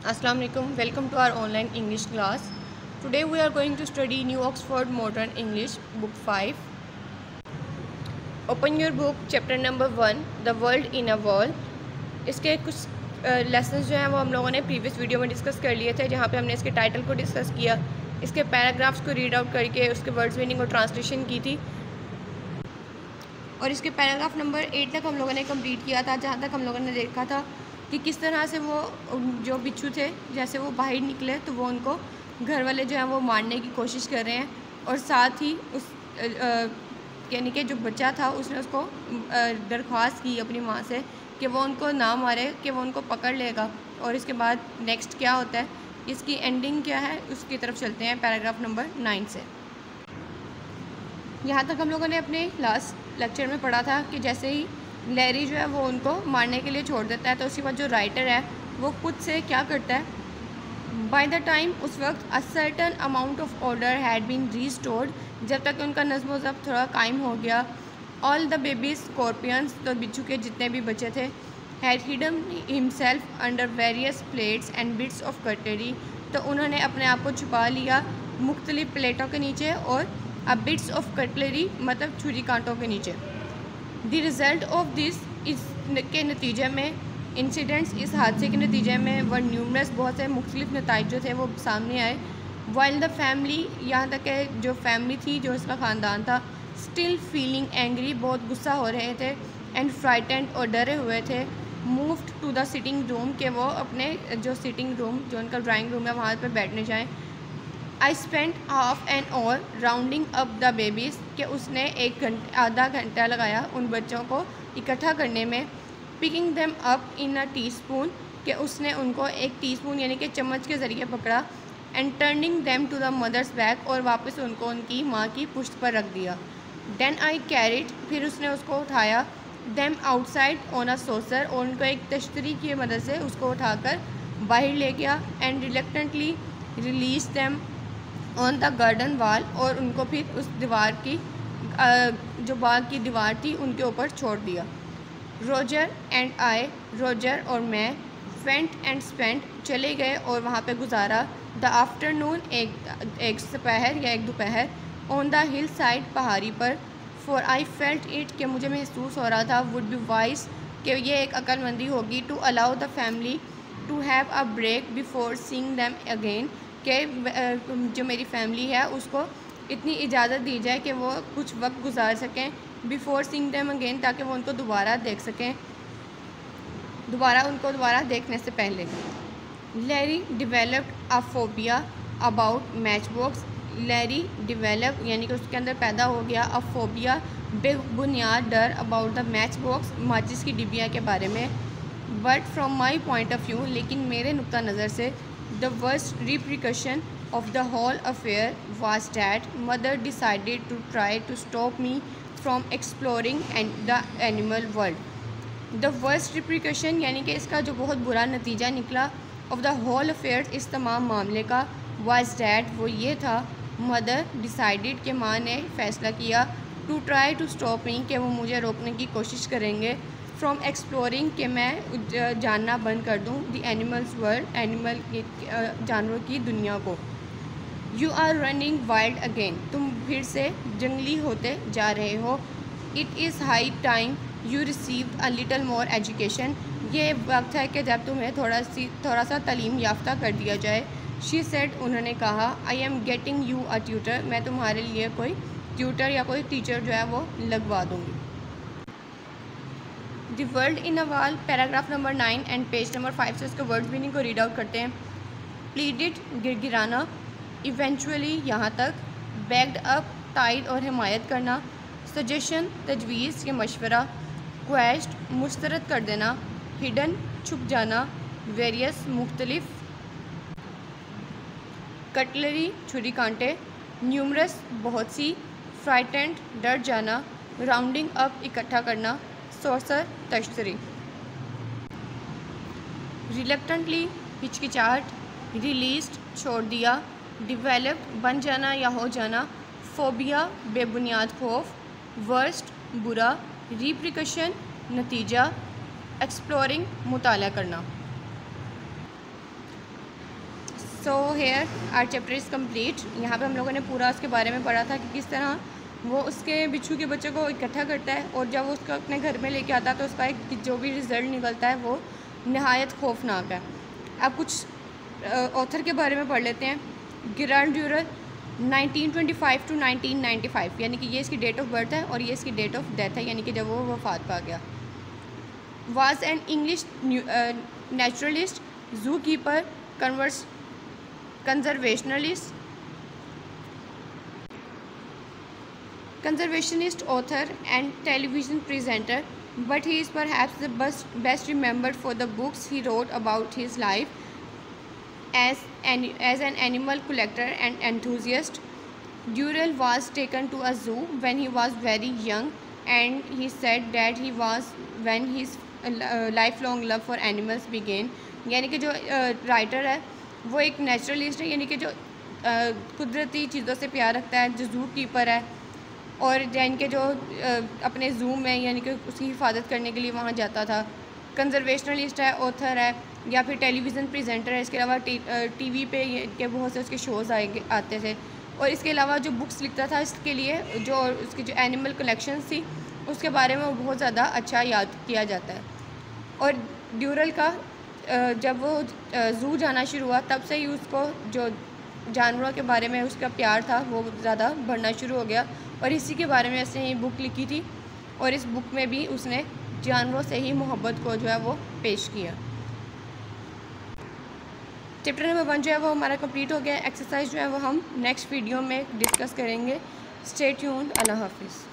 Assalamu alaikum. Welcome to our online English class. Today we are going to study New Oxford Modern English Book 5. Open your book, chapter number 1, The World in a Wall. इसके कुछ lessons जो हैं वो हम लोगों ने previous video में discuss कर लिए थे, जहाँ पे हमने इसके टाइटल को डिस्कस किया, इसके पैराग्राफ्स को रीड आउट करके उसके वर्ड्स मीनिंग और ट्रांसलेशन की थी, और इसके पैराग्राफ नंबर 8 तक हम लोगों ने कंप्लीट किया था, जहाँ तक हम लोगों ने देखा था कि किस तरह से वो जो बिच्छू थे, जैसे वो बाहर निकले तो वो उनको घर वाले जो हैं वो मारने की कोशिश कर रहे हैं, और साथ ही उस यानी कि जो बच्चा था उसने उसको दरख्वास्त की अपनी माँ से कि वो उनको ना मारे, कि वो उनको पकड़ लेगा। और इसके बाद नेक्स्ट क्या होता है, इसकी एंडिंग क्या है, उसकी तरफ चलते हैं पैराग्राफ नंबर 9 से। यहाँ तक हम लोगों ने अपने लास्ट लेक्चर में पढ़ा था कि जैसे ही लैरी जो है वो उनको मारने के लिए छोड़ देता है, तो उसके बाद जो राइटर है वो खुद से क्या करता है, बाय द टाइम उस वक्त a certain amount of order had been restored, जब तक उनका नज़्म व ज़ब्त थोड़ा कायम हो गया। ऑल द बेबीज स्कॉर्पियंस, तो बिच्छू के जितने भी बच्चे थे, had hidden himself under various plates and bits of cutlery, तो उन्होंने अपने आप को छुपा लिया मुख्तलिफ प्लेटों के नीचे और बिट्स ऑफ कटलरी मतलब छुरी कांटों के नीचे। द रिज़ल्ट ऑफ दिस इस के नतीजे में, इंसिडेंट्स इस हादसे के नतीजे में, वर न्यूमरस बहुत से मुख्तलिफ नताइज जो थे वो सामने आए। वाइल द फैमिली, यहाँ तक कि जो फैमिली थी, जो इसका ख़ानदान था, स्टिल फीलिंग एंग्री, बहुत गुस्सा हो रहे थे, एंड फ्राइटेंड और डरे हुए थे, moved to the sitting room, के वो अपने जो सिटिंग रूम जो उनका ड्राइंग रूम है वहाँ पर बैठने जाएँ। I spend half an hour rounding up the babies, कि उसने आधा घंटा लगाया उन बच्चों को इकट्ठा करने में। Picking them up in a tea spoon, कि उसने उनको एक टीस्पून यानी कि चम्मच के ज़रिए पकड़ा। And turning them to the mother's back, और वापस उनको उनकी माँ की पुश्त पर रख दिया। देन आई कैरिड, फिर उसने उसको उठाया। देम आउटसाइड ऑन अ सोसर, और उनको एक तश्तरी की मदद से उसको उठाकर बाहर ले गया। And reluctantly release them on the garden वाल, और उनको फिर उस दीवार की जो बाग की दीवार थी उनके ऊपर छोड़ दिया। रोजर एंड आई, रोजर और मैं, वेंट एंड स्पेंट, चले गए और वहाँ पे गुजारा। द आफ्टरनून, एक दोपहर या एक दोपहर, ऑन द हिल साइड, पहाड़ी पर। फॉर आई फेल्ट इट, के मुझे महसूस हो रहा था, वुड बी वाइज, कि ये एक अक्लमंदी होगी, to allow the family to have a break before seeing them again, कि जो मेरी फैमिली है उसको इतनी इजाज़त दी जाए कि वो कुछ वक्त गुजार सकें बिफ़ोर सीइंग देम अगेन, ताकि वो उनको दोबारा देख सकें, दोबारा देखने से पहले। Larry developed a phobia about match box, Larry develop यानी कि उसके अंदर पैदा हो गया अ फोबिया, बेबुनियाद डर, अबाउट द मैच बॉक्स, माचिस की डिबिया के बारे में। But from my point of view, लेकिन मेरे नुक्ता नज़र से, the worst repercussion of the whole affair was that mother decided to try to stop me from exploring the animal world. The worst repercussion यानी कि इसका जो बहुत बुरा नतीजा निकला of the whole affair, इस तमाम मामले का, was that वो ये था, mother decided कि माँ ने फ़ैसला किया, to try to stop me कि वो मुझे रोकने की कोशिश करेंगे, फ्रॉम एक्सप्लोरिंग कि मैं जानना बंद कर दूँ, द एनिमल्स वर्ल्ड, एनिमल जानवरों की दुनिया को। You are running wild again, तुम फिर से जंगली होते जा रहे हो। It is high time you receive a little more education, ये वक्त है कि जब तुम्हें थोड़ा सा तालीम याफ्ता कर दिया जाए। शी सेड, उन्होंने कहा, I am getting you a tutor, मैं तुम्हारे लिए कोई ट्यूटर या कोई टीचर जो है वो लगवा दूँगी। The world in a wall, paragraph number 9 and page number 5 से उसके वर्ड्स मीनिंग को रीड आउट करते हैं। प्लीडिड, गिरगिराना, इवेंचुअली, यहाँ तक, बैक्ड अप, तायद और हिमायत करना, सजेशन, तजवीज़ या मशवरा, क्वेश्ड, मुस्तरद कर देना, हिडन, छुप जाना, वेरियस, मुख्तलिफ, कटलरी, छुरी कांटे, न्यूमरस, बहुत सी, फ्राइटेंड, डर जाना, राउंडिंग अप, इकट्ठा करना, सोर्सर, तश्तरी, रिलेक्टेंटली, हिचकिचाहट, रिलीज्ड, छोड़ दिया, डिवेलप्ड, बन जाना या हो जाना, फोबिया, बेबुनियाद खौफ, वर्स्ट, बुरा, रिप्रिकशन, नतीजा, एक्सप्लोरिंग, मुताला करना। So here our chapter is complete. यहाँ पे हम लोगों ने पूरा उसके बारे में पढ़ा था कि किस तरह वो उसके बिच्छू के बच्चों को इकट्ठा करता है और जब वो उसको अपने घर में लेके आता है तो उसका एक जो भी रिज़ल्ट निकलता है वो नहायत खौफनाक है। अब कुछ ऑथर के बारे में पढ़ लेते हैं। गेराल्ड ड्यूरर 1925 टू 1995, यानी कि ये इसकी डेट ऑफ बर्थ है और ये इसकी डेट ऑफ डेथ है, यानी कि जब वो वफात पा गया। वाज एन इंग्लिश नेचुरलिस्ट, जू keeper, conservationist author and television presenter, but he is perhaps the best remembered for the books he wrote about his life as an animal collector and enthusiast. Durrell was taken to a zoo when he was very young, and he said that he was when his lifelong love for animals began. यानी कि जो writer है वो एक naturalist है, यानी कि जो कुदरती चीज़ों से प्यार रखता है, जो ज़ू कीपर है और जैन के जो अपने ज़ू में यानी कि उसकी हिफाजत करने के लिए वहाँ जाता था। कंजर्वेशनलिस्ट है, ऑथर है या फिर टेलीविज़न प्रेजेंटर है। इसके अलावा टीवी पे के बहुत से उसके शोज़ आते थे और इसके अलावा जो बुक्स लिखता था इसके लिए जो उसकी जो एनिमल कलेक्शन थी उसके बारे में वो बहुत ज़्यादा अच्छा याद किया जाता है। और ड्यूरल का जब वो ज़ू जाना शुरू हुआ तब से ही उसको जो जानवरों के बारे में उसका प्यार था वो ज़्यादा बढ़ना शुरू हो गया और इसी के बारे में उसने ये बुक लिखी थी और इस बुक में भी उसने जानवरों से ही मोहब्बत को जो है वो पेश किया। चैप्टर नंबर 1 जो है वो हमारा कंप्लीट हो गया। एक्सरसाइज जो है वो हम नेक्स्ट वीडियो में डिस्कस करेंगे। Stay tuned. अल्लाह हाफिज़।